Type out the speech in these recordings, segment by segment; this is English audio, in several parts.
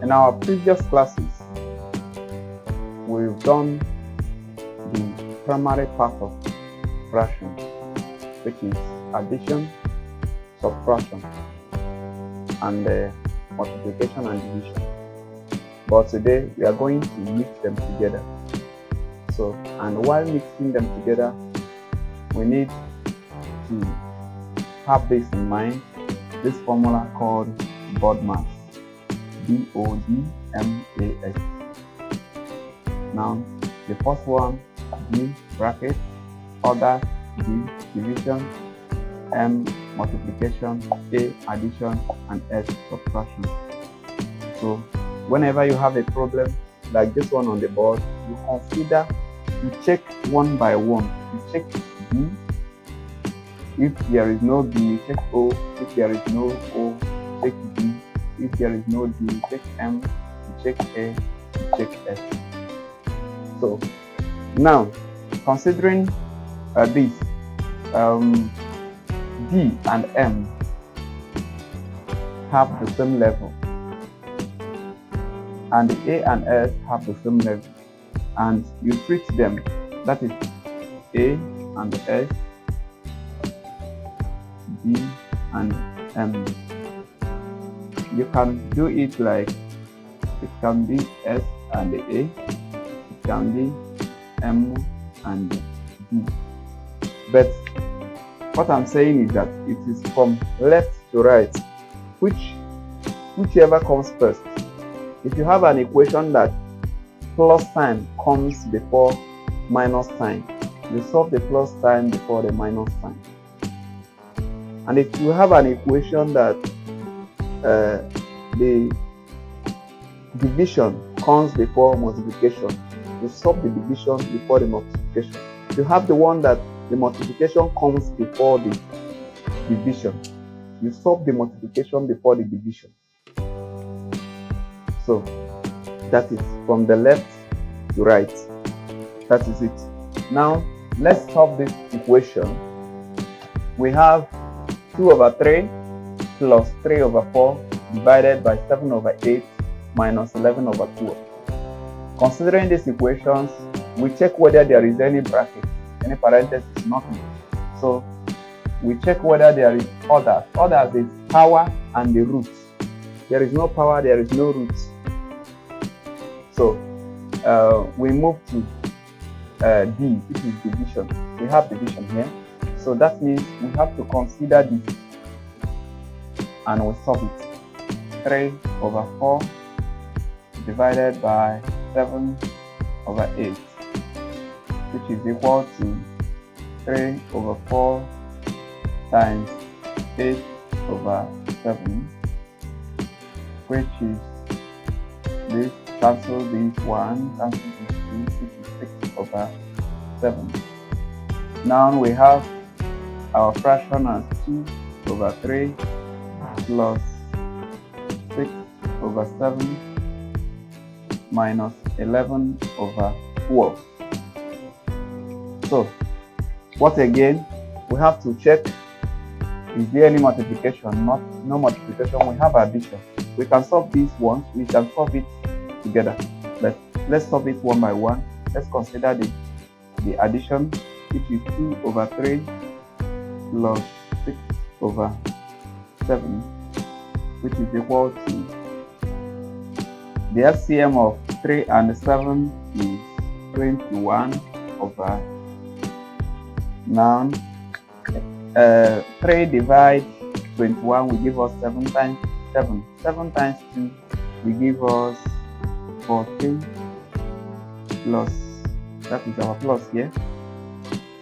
In our previous classes, we've done the primary part of fraction, which is addition, subtraction, and multiplication and division. But today we are going to mix them together. So, and while mixing them together, we need to have this in mind, this formula called BODMAS. BODMAS. Now, the first one, B bracket, other, D division, M multiplication, A addition, and S subtraction. So, whenever you have a problem like this one on the board, you consider, you check one by one. You check B. If there is no B, you check O. If there is no O, check D. If there is no D, check M, check A, check S. So now, considering this, D and M have the same level, and the A and S have the same level, and you treat them, that is A and S, D and M. You can do it like, it can be S and A, it can be M and D. But what I'm saying is that it is from left to right, whichever comes first. If you have an equation that plus sign comes before minus sign, you solve the plus sign before the minus sign. And if you have an equation that the division comes before multiplication, you solve the division before the multiplication. You have the one that the multiplication comes before the division, you solve the multiplication before the division. So that is from the left to right. That is it. Now let's solve this equation. We have 2/3 plus 3/4 divided by 7/8 minus 11/12. Considering these equations, we check whether there is any bracket, any parenthesis, nothing. So we check whether there is others. Others is power and the roots. There is no power, there is no roots. So we move to D, which is division. We have division here. So that means we have to consider this and we solve it. 3/4 divided by 7/8, which is equal to 3/4 times 8/7, which is this, cancel this one, cancel this 2, which is 6/7. Now we have our fraction as 2/3 plus 6/7 minus 11/12. So what again? We have to check, is there any multiplication? No multiplication. We have addition. We can solve these ones. We can solve it together. But let's solve it one by one. Let's consider the addition, which is 2/3 plus 6/7, which is equal to, the LCM of 3 and 7 is 21 over, now 3 divide 21 will give us 7 times 7. 7 times 2 will give us 14 plus, that is our plus here.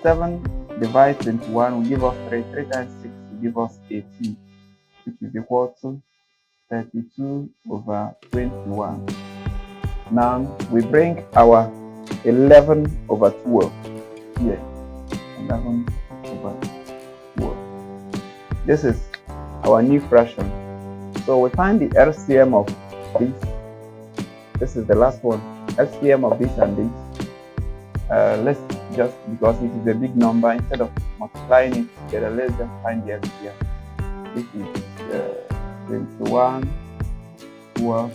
7 divide 21 will give us 3. 3 times 6 will give us 18, which is equal to 32/21. Now we bring our 11/12 here. 11/12. This is our new fraction. So we find the LCM of this. This is the last one. LCM of this and this. Let's just, because it is a big number, instead of multiplying it together, let's just find the LCM. This is 21, 12,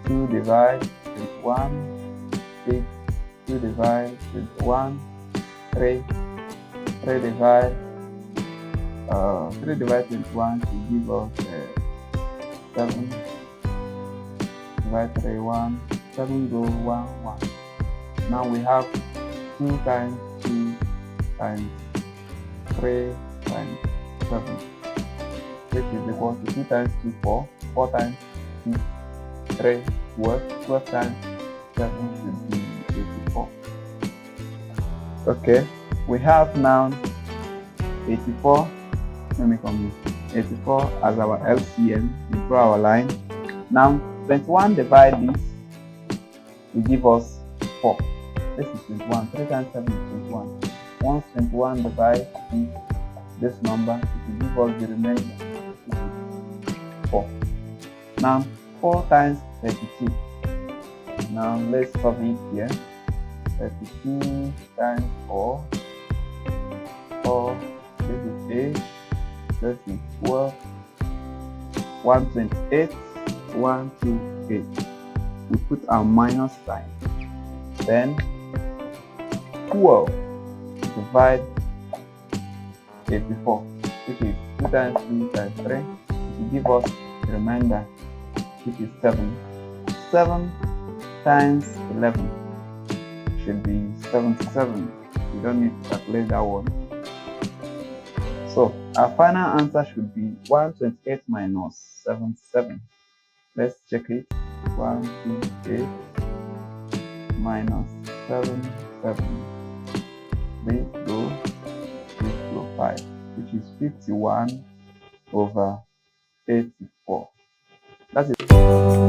2 divide 21, 6, 2 divide 21, 3 divide 21 to give us 7 divide 3, 1, 7 go 1, 1. Now we have 2 times 2 times 3 times 7, which is equal to 2 times 2, 4, 4 times 2, 3, 12, 12 times 7 should be 84. Okay, we have now 84. Let me come here. 84 as our LCM. We draw our line. Now 21 divide this will give us 4. This is 21. 3 times 7 is 21. Once 21 divide this number, it will give us the remainder, which is 4. Now 4 times 32. Now let's solve it here. 32 times 4. 4. This is 8. This is 12. 128. 128. We put our minus sign. Then 12 divide 84, which is 2 times 2 times 3. It will give us the remainder, which is 7. 7 times 11 should be 77. We don't need to calculate that one. So our final answer should be 128 minus 77. Let's check it. 128 minus 77. This go 5, which is 51 over 84. That's it.